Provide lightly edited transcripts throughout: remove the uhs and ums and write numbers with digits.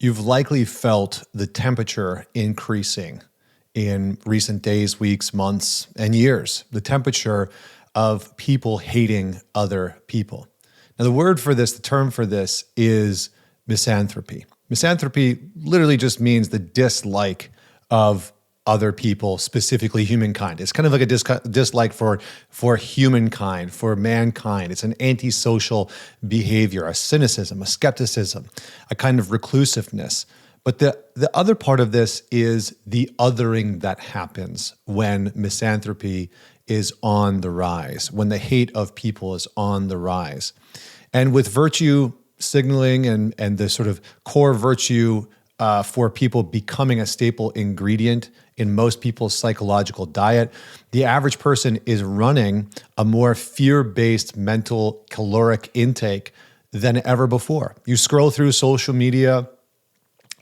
You've likely felt the temperature increasing in recent days, weeks, months, and years. The temperature of people hating other people. Now, the term for this is misanthropy. Misanthropy literally just means the dislike of other people, specifically humankind. It's kind of like a dislike for humankind, for mankind. It's an antisocial behavior, a cynicism, a skepticism, a kind of reclusiveness. But the other part of this is the othering that happens when misanthropy is on the rise, when the hate of people is on the rise. And with virtue signaling and the sort of core virtue for people becoming a staple ingredient in most people's psychological diet, the average person is running a more fear-based mental caloric intake than ever before. You scroll through social media,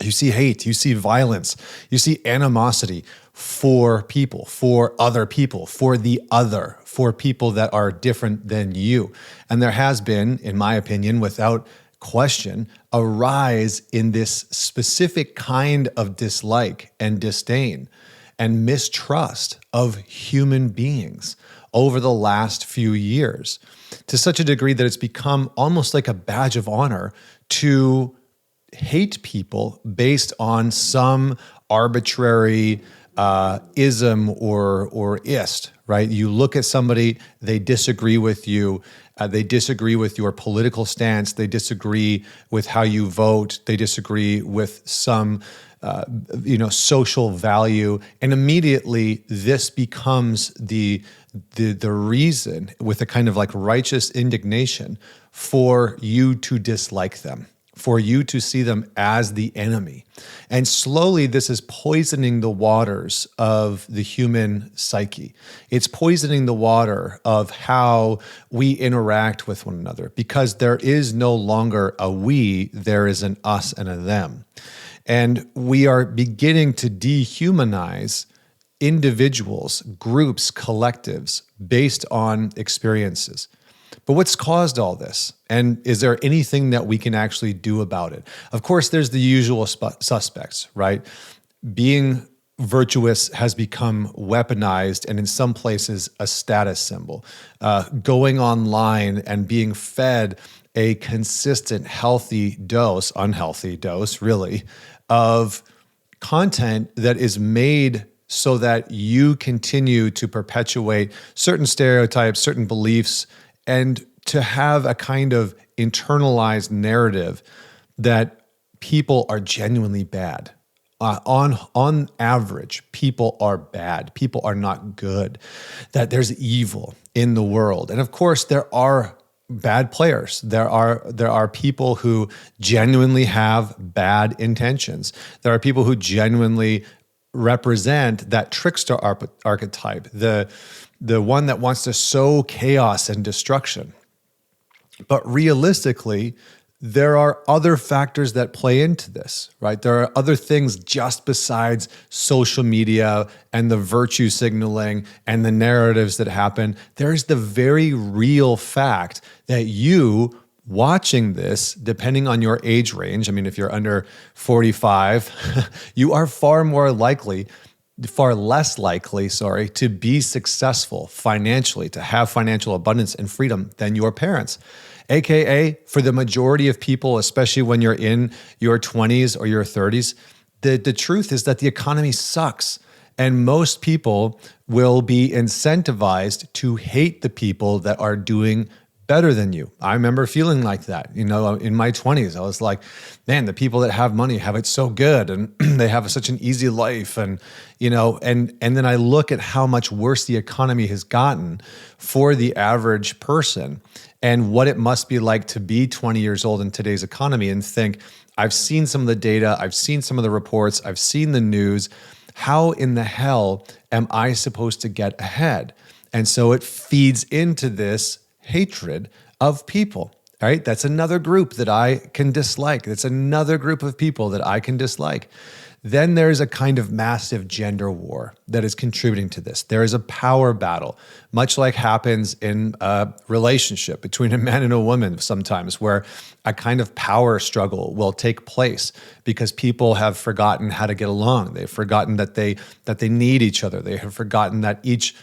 you see hate, you see violence, you see animosity for people, for other people, for the other, for people that are different than you. And there has been, in my opinion, without question, a rise in this specific kind of dislike and disdain and mistrust of human beings over the last few years, to such a degree that it's become almost like a badge of honor to hate people based on some arbitrary ism or ist, right? You look at somebody, they disagree with you, they disagree with your political stance, they disagree with how you vote, they disagree with some social value, and immediately this becomes the reason, with a kind of like righteous indignation, for you to dislike them, for you to see them as the enemy. And slowly this is poisoning the waters of the human psyche. It's poisoning the water of how we interact with one another, because there is no longer a we, there is an us and a them. And we are beginning to dehumanize individuals, groups, collectives based on experiences. But what's caused all this? And is there anything that we can actually do about it? Of course, there's the usual suspects, right? Being virtuous has become weaponized and in some places a status symbol. Going online and being fed a consistent, unhealthy dose, really, of content that is made so that you continue to perpetuate certain stereotypes, certain beliefs, and to have a kind of internalized narrative that people are genuinely bad. On average, people are bad. People are not good. That there's evil in the world. And of course, there are bad players. There are people who genuinely have bad intentions. There are people who genuinely represent that trickster archetype, the one that wants to sow chaos and destruction. But realistically, there are other factors that play into this, right? There are other things just besides social media and the virtue signaling and the narratives that happen. There's the very real fact that you watching this, depending on your age range, I mean, if you're under 45, you are far less likely, to be successful financially, to have financial abundance and freedom than your parents. AKA, for the majority of people, especially when you're in your 20s or your 30s, the truth is that the economy sucks. And most people will be incentivized to hate the people that are doing better than you. I remember feeling like that, in my 20s. I was like, man, the people that have money have it so good and they have such an easy life. And, and then I look at how much worse the economy has gotten for the average person and what it must be like to be 20 years old in today's economy and think, I've seen some of the data, I've seen some of the reports, I've seen the news. How in the hell am I supposed to get ahead? And so it feeds into this hatred of people. All right, that's another group that I can dislike. That's another group of people that I can dislike. Then there's a kind of massive gender war that is contributing to this. There is a power battle, much like happens in a relationship between a man and a woman sometimes, where a kind of power struggle will take place because people have forgotten how to get along. They've forgotten that they need each other. They have forgotten that each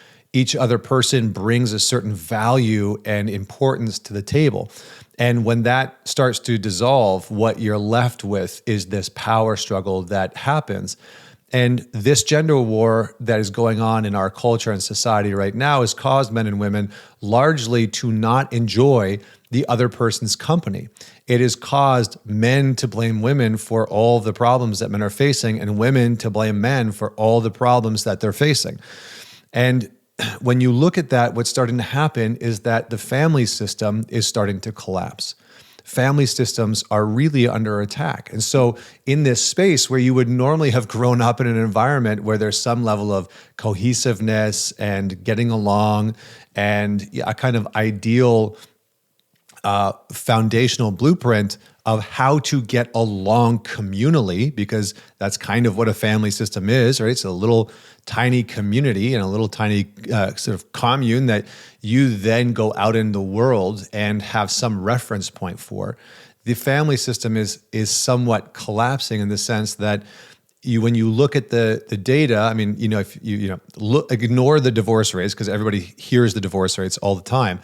other person brings a certain value and importance to the table. And when that starts to dissolve, what you're left with is this power struggle that happens. And this gender war that is going on in our culture and society right now has caused men and women largely to not enjoy the other person's company. It has caused men to blame women for all the problems that men are facing, and women to blame men for all the problems that they're facing. And when you look at that, what's starting to happen is that the family system is starting to collapse. Family systems are really under attack. And so in this space where you would normally have grown up in an environment where there's some level of cohesiveness and getting along and a kind of ideal foundational blueprint of how to get along communally, because that's kind of what a family system is, right? It's a little tiny community and a little tiny sort of commune that you then go out in the world and have some reference point for. The family system is somewhat collapsing in the sense that when you look at the data, I mean, if you ignore the divorce rates, because everybody hears the divorce rates all the time.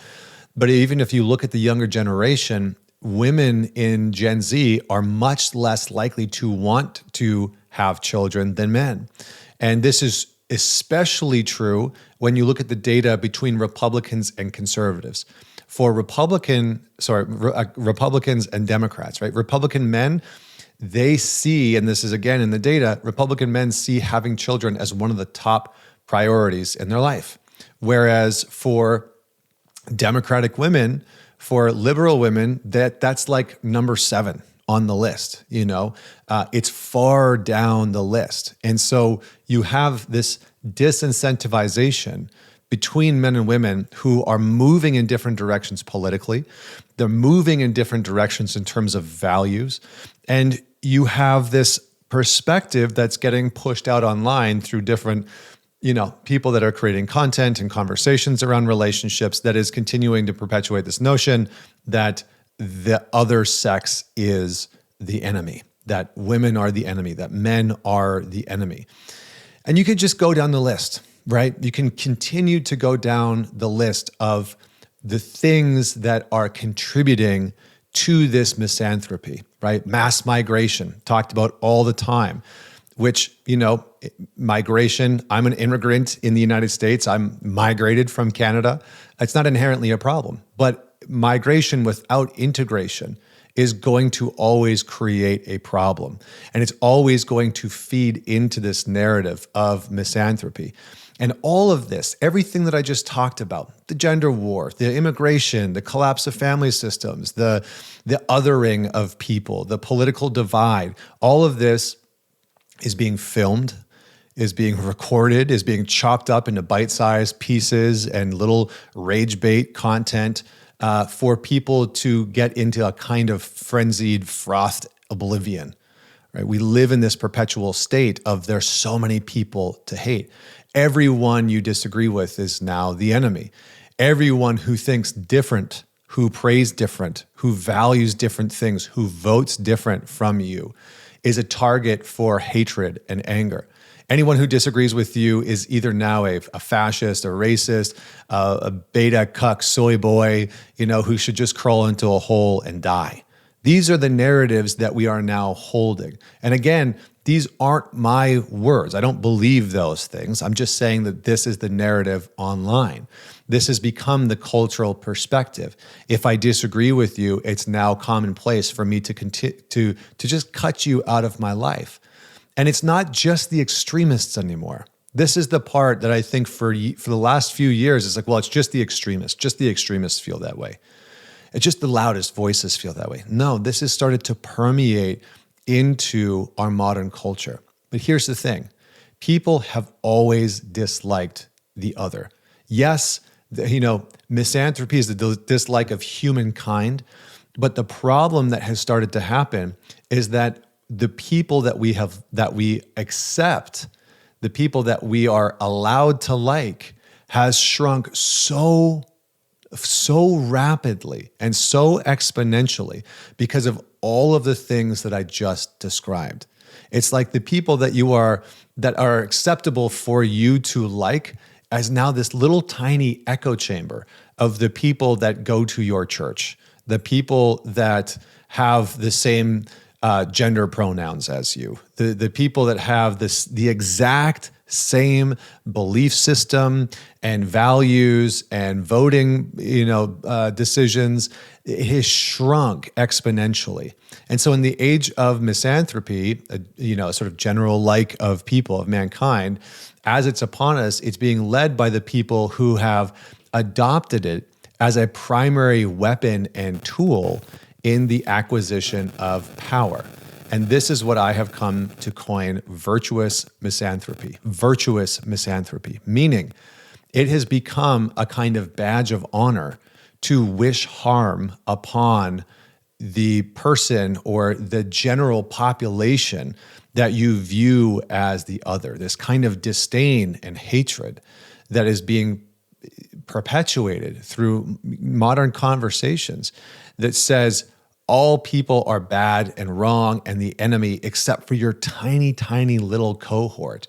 But even if you look at the younger generation, women in Gen Z are much less likely to want to have children than men. And this is especially true when you look at the data between Republicans and conservatives. For Republicans and Democrats, right? Republican men, they see, and this is again in the data, Republican men see having children as one of the top priorities in their life. Whereas for Democratic women, for liberal women, that's like number 7 on the list. It's far down the list. And so you have this disincentivization between men and women who are moving in different directions politically. They're moving in different directions in terms of values. And you have this perspective that's getting pushed out online through different people that are creating content and conversations around relationships that is continuing to perpetuate this notion that the other sex is the enemy, that women are the enemy, that men are the enemy. And you could just go down the list, right? You can continue to go down the list of the things that are contributing to this misanthropy, right? Mass migration, talked about all the time, which, migration, I'm an immigrant in the United States. I'm migrated from Canada. It's not inherently a problem, but migration without integration is going to always create a problem. And it's always going to feed into this narrative of misanthropy. And all of this, everything that I just talked about, the gender war, the immigration, the collapse of family systems, the othering of people, the political divide, all of this is being filmed, is being recorded, is being chopped up into bite-sized pieces and little rage bait content for people to get into a kind of frenzied, frothed oblivion. Right? We live in this perpetual state of there's so many people to hate. Everyone you disagree with is now the enemy. Everyone who thinks different, who prays different, who values different things, who votes different from you is a target for hatred and anger. Anyone who disagrees with you is either now a fascist, a racist, a beta cuck soy boy, who should just crawl into a hole and die. These are the narratives that we are now holding. And again, these aren't my words. I don't believe those things. I'm just saying that this is the narrative online. This has become the cultural perspective. If I disagree with you, it's now commonplace for me to continue to just cut you out of my life. And it's not just the extremists anymore. This is the part that I think for the last few years is like, well, it's just the extremists. Just the extremists feel that way. It's just the loudest voices feel that way. No, this has started to permeate into our modern culture. But here's the thing. People have always disliked the other. Yes, misanthropy is the dislike of humankind, But the problem that has started to happen is that the people that we accept, the people that we are allowed to like, has shrunk so rapidly and so exponentially because of all of the things that I just described. It's like the people that are acceptable for you to like as now this little tiny echo chamber of the people that go to your church, the people that have the same gender pronouns as you, the people that have the exact same belief system and values and voting, decisions. It has shrunk exponentially. And so in the age of misanthropy, sort of general like of people, of mankind, as it's upon us, it's being led by the people who have adopted it as a primary weapon and tool in the acquisition of power. And this is what I have come to coin virtuous misanthropy. Virtuous misanthropy, meaning it has become a kind of badge of honor to wish harm upon the person or the general population that you view as the other. This kind of disdain and hatred that is being perpetuated through modern conversations that says, all people are bad and wrong and the enemy except for your tiny, tiny little cohort.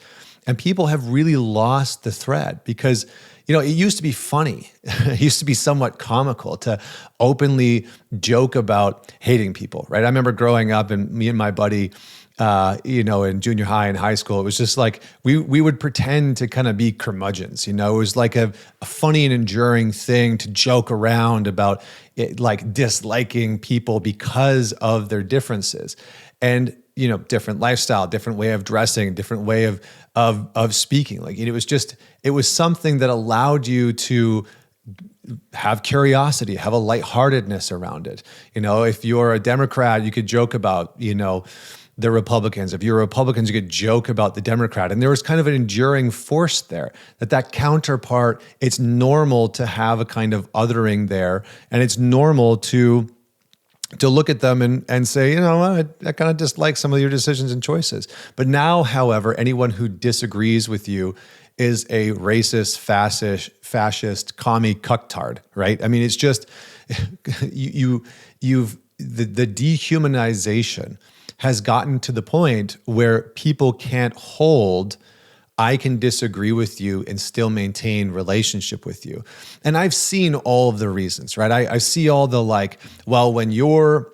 And people have really lost the thread because, it used to be funny. It used to be somewhat comical to openly joke about hating people, right? I remember growing up and me and my buddy, in junior high and high school, it was just like we would pretend to kind of be curmudgeons. It was like a funny and enduring thing to joke around about it, like disliking people because of their differences, and different lifestyle, different way of dressing, different way of speaking. Like it was something that allowed you to have curiosity, have a lightheartedness around it. If you're a Democrat, you could joke about the Republicans. If you're Republicans, you could joke about the Democrat. And there was kind of an enduring force there, that counterpart, it's normal to have a kind of othering there. And it's normal to look at them and say, I kind of dislike some of your decisions and choices. But now, however, anyone who disagrees with you is a racist, fascist, commie cucktard, right? I mean, it's just, the dehumanization has gotten to the point where people can't hold, I can disagree with you and still maintain relationship with you. And I've seen all of the reasons, right? I see all the when your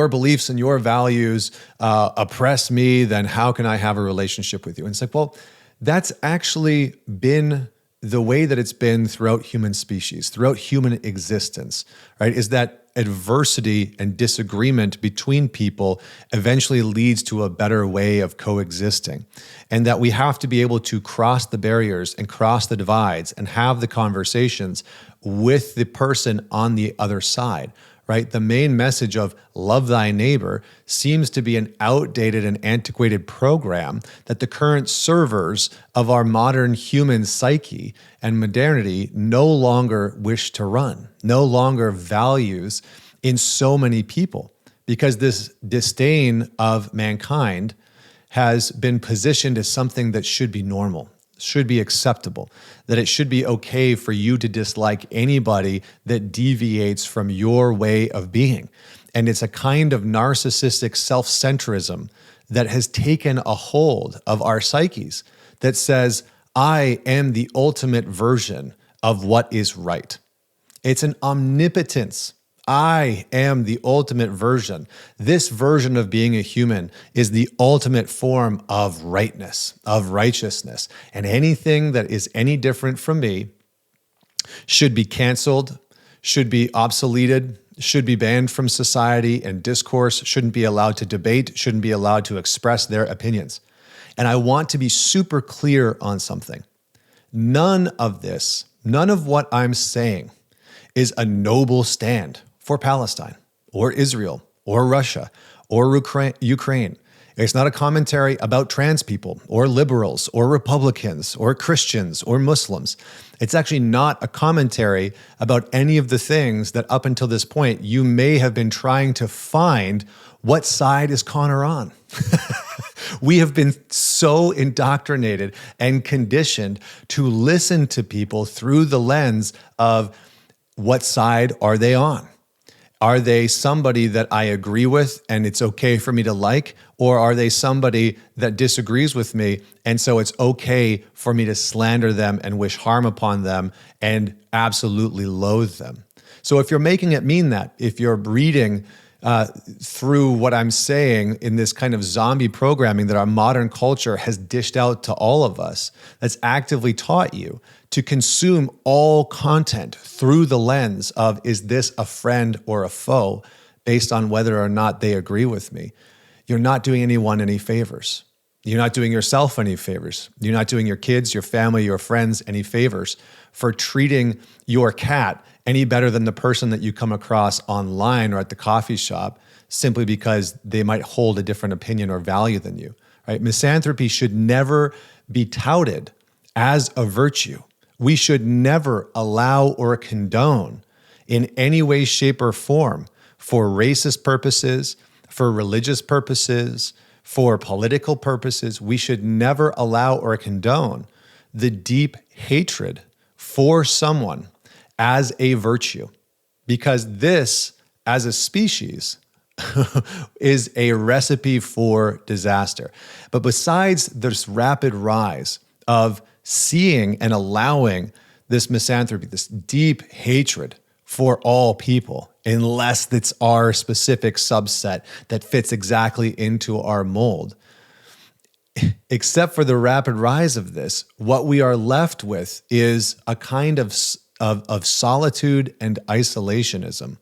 beliefs and your values oppress me, then how can I have a relationship with you? And it's like, well, that's actually been the way that it's been throughout human species, throughout human existence, right? Is that adversity and disagreement between people eventually leads to a better way of coexisting. And that we have to be able to cross the barriers and cross the divides and have the conversations with the person on the other side, right? The main message of love thy neighbor seems to be an outdated and antiquated program that the current servers of our modern human psyche and modernity no longer wish to run, no longer values in so many people, because this disdain of mankind has been positioned as something that should be normal, should be acceptable, that it should be okay for you to dislike anybody that deviates from your way of being. And it's a kind of narcissistic self-centrism that has taken a hold of our psyches that says, I am the ultimate version of what is right. It's an omnipotence. I am the ultimate version. This version of being a human is the ultimate form of rightness, of righteousness. And anything that is any different from me should be canceled, should be obsoleted, should be banned from society and discourse, shouldn't be allowed to debate, shouldn't be allowed to express their opinions. And I want to be super clear on something. None of this, none of what I'm saying is a noble stand for Palestine or Israel or Russia or Ukraine. It's not a commentary about trans people or liberals or Republicans or Christians or Muslims. It's actually not a commentary about any of the things that up until this point you may have been trying to find. What side is Connor on? We have been so indoctrinated and conditioned to listen to people through the lens of what side are they on? Are they somebody that I agree with and it's okay for me to like? Or are they somebody that disagrees with me and so it's okay for me to slander them and wish harm upon them and absolutely loathe them? So if you're making it mean that, if you're reading through what I'm saying in this kind of zombie programming that our modern culture has dished out to all of us, that's actively taught you to consume all content through the lens of, is this a friend or a foe, based on whether or not they agree with me, you're not doing anyone any favors. You're not doing yourself any favors. You're not doing your kids, your family, your friends any favors for treating your cat any better than the person that you come across online or at the coffee shop simply because they might hold a different opinion or value than you, right? Misanthropy should never be touted as a virtue. We should never allow or condone in any way, shape, or form for racist purposes, for religious purposes, for political purposes. We should never allow or condone the deep hatred for someone as a virtue, because this, as a species, is a recipe for disaster. But besides this rapid rise of seeing and allowing this misanthropy, this deep hatred for all people, unless it's our specific subset that fits exactly into our mold, except for the rapid rise of this, what we are left with is a kind of solitude and isolationism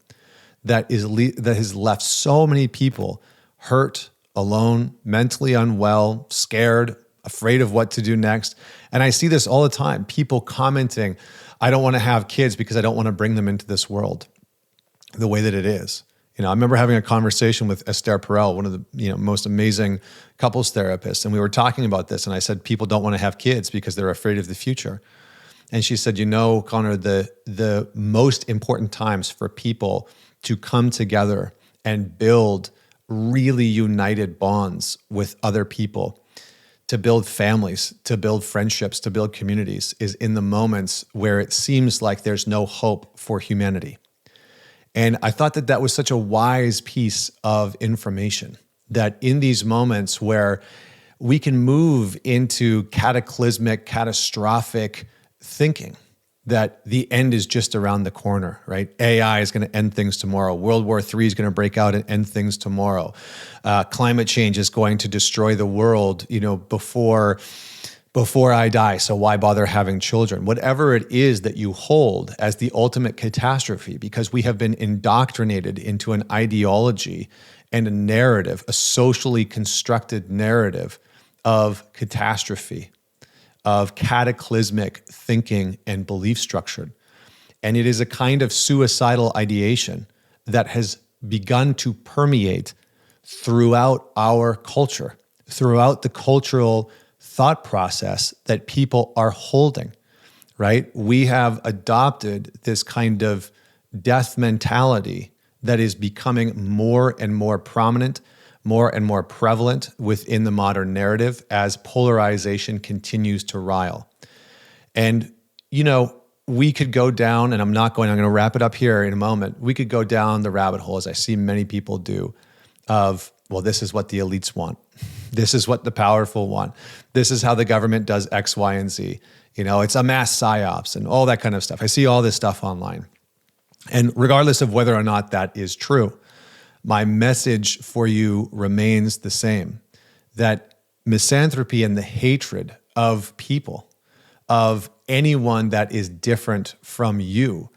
that has left so many people hurt, alone, mentally unwell, scared, afraid of what to do next. And I see this all the time. People commenting, I don't want to have kids because I don't want to bring them into this world the way that it is. You know, I remember having a conversation with Esther Perel, one of the most amazing couples therapists, and we were talking about this. And I said, people don't want to have kids because they're afraid of the future. And she said, Connor, the most important times for people to come together and build really united bonds with other people, to build families, to build friendships, to build communities, is in the moments where it seems like there's no hope for humanity. And I thought that was such a wise piece of information, that in these moments where we can move into cataclysmic, catastrophic thinking, that the end is just around the corner, right? AI is going to end things tomorrow. World War III is going to break out and end things tomorrow. Climate change is going to destroy the world, before I die. So why bother having children? Whatever it is that you hold as the ultimate catastrophe, because we have been indoctrinated into an ideology and a narrative, a socially constructed narrative of catastrophe, of cataclysmic thinking and belief structure. And it is a kind of suicidal ideation that has begun to permeate throughout our culture, throughout the cultural thought process that people are holding, right? We have adopted this kind of death mentality that is becoming more and more prominent, more and more prevalent within the modern narrative as polarization continues to rile. And, we could go down, and I'm going to wrap it up here in a moment. We could go down the rabbit hole, as I see many people do, of, well, this is what the elites want. This is what the powerful want. This is how the government does X, Y, and Z. It's a mass psyops and all that kind of stuff. I see all this stuff online. And regardless of whether or not that is true, my message for you remains the same, that misanthropy and the hatred of people, of anyone that is different from you,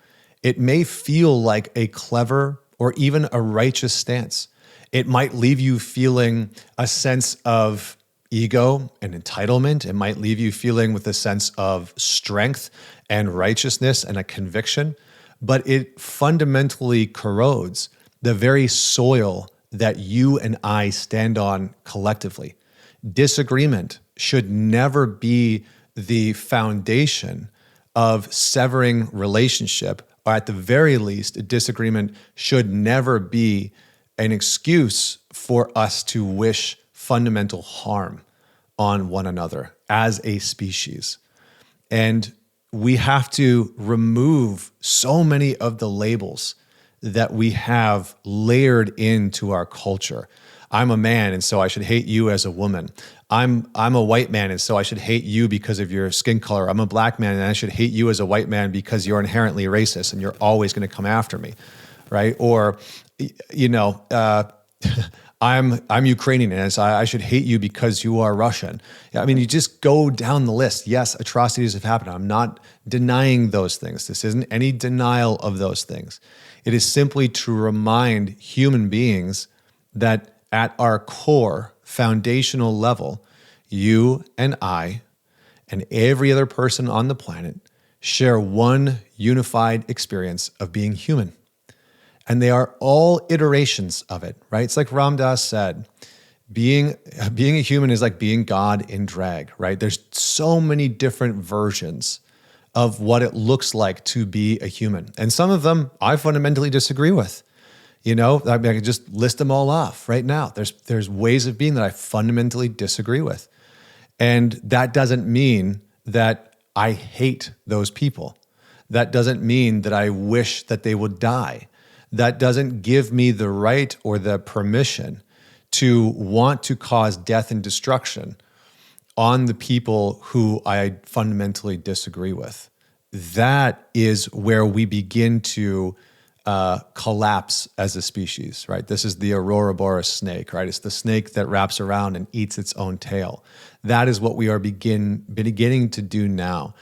it may feel like a clever or even a righteous stance. It might leave you feeling a sense of ego and entitlement. It might leave you feeling with a sense of strength and righteousness and a conviction, but it fundamentally corrodes the very soil that you and I stand on collectively. Disagreement should never be the foundation of severing relationship, or at the very least, a disagreement should never be an excuse for us to wish fundamental harm on one another as a species. And we have to remove so many of the labels that we have layered into our culture. I'm a man, and so I should hate you as a woman. I'm a white man, and so I should hate you because of your skin color. I'm a black man, and I should hate you as a white man because you're inherently racist and you're always going to come after me, right? Or, I'm Ukrainian, and so I should hate you because you are Russian. I mean, you just go down the list. Yes, atrocities have happened. I'm not denying those things. This isn't any denial of those things. It is simply to remind human beings that at our core, foundational level, you and I and every other person on the planet share one unified experience of being human. And they are all iterations of it, right? It's like Ram Dass said, being a human is like being God in drag, right? There's so many different versions of what it looks like to be a human. And some of them I fundamentally disagree with. I can just list them all off right now. There's ways of being that I fundamentally disagree with. And that doesn't mean that I hate those people. That doesn't mean that I wish that they would die. That doesn't give me the right or the permission to want to cause death and destruction on the people who I fundamentally disagree with. That is where we begin to collapse as a species, right? This is the Ouroboros snake, right? It's the snake that wraps around and eats its own tail. That is what we are beginning to do now,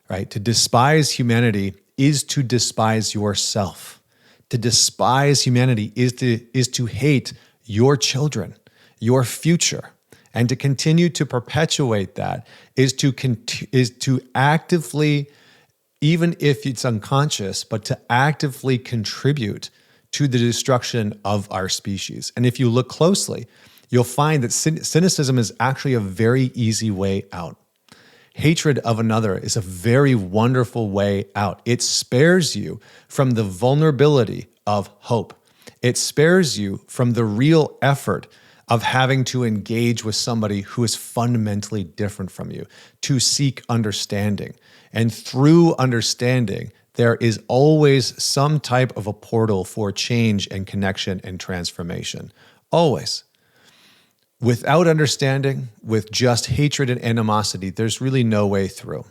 right? To despise humanity is to despise yourself. To despise humanity is to hate your children, your future. And to continue to perpetuate that is to actively, even if it's unconscious, but to actively contribute to the destruction of our species. And if you look closely, you'll find that cynicism is actually a very easy way out. Hatred of another is a very wonderful way out. It spares you from the vulnerability of hope. It spares you from the real effort of having to engage with somebody who is fundamentally different from you, to seek understanding. And through understanding, there is always some type of a portal for change and connection and transformation. Always. Without understanding, with just hatred and animosity, there's really no way through.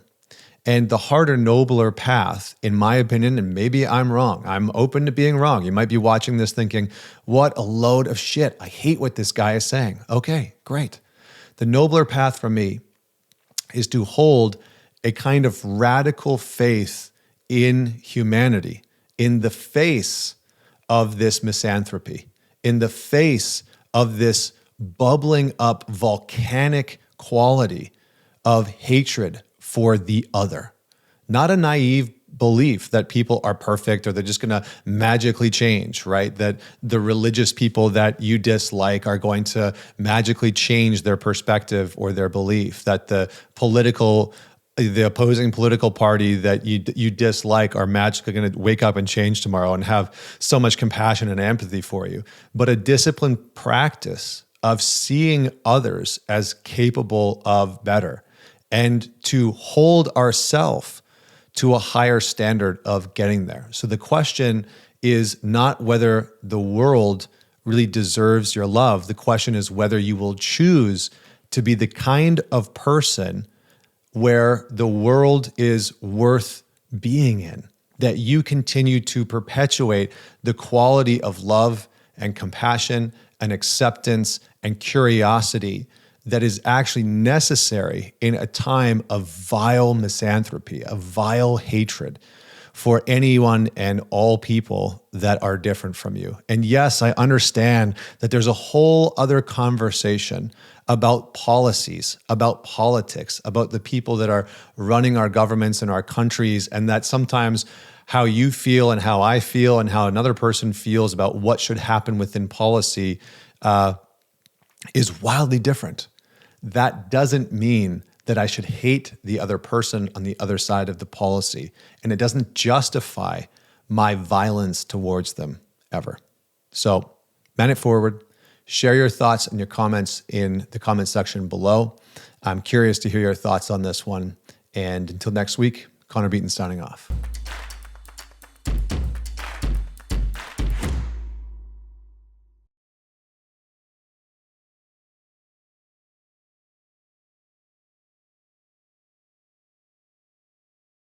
And the harder, nobler path, in my opinion, and maybe I'm wrong, I'm open to being wrong. You might be watching this thinking, what a load of shit. I hate what this guy is saying. Okay, great. The nobler path for me is to hold a kind of radical faith in humanity, in the face of this misanthropy, in the face of this bubbling up volcanic quality of hatred for the other. Not a naive belief that people are perfect or they're just going to magically change, right? That the religious people that you dislike are going to magically change their perspective or their belief, that the opposing political party that you dislike are magically going to wake up and change tomorrow and have so much compassion and empathy for you. But a disciplined practice of seeing others as capable of better and to hold ourselves to a higher standard of getting there. So the question is not whether the world really deserves your love. The question is whether you will choose to be the kind of person where the world is worth being in, that you continue to perpetuate the quality of love and compassion and acceptance and curiosity that is actually necessary in a time of vile misanthropy, of vile hatred for anyone and all people that are different from you. And yes, I understand that there's a whole other conversation about policies, about politics, about the people that are running our governments and our countries, and that sometimes how you feel and how I feel and how another person feels about what should happen within policy is wildly different. That doesn't mean that I should hate the other person on the other side of the policy. And it doesn't justify my violence towards them ever. So man it forward. Share your thoughts and your comments in the comment section below. I'm curious to hear your thoughts on this one. And until next week, Connor Beaton signing off.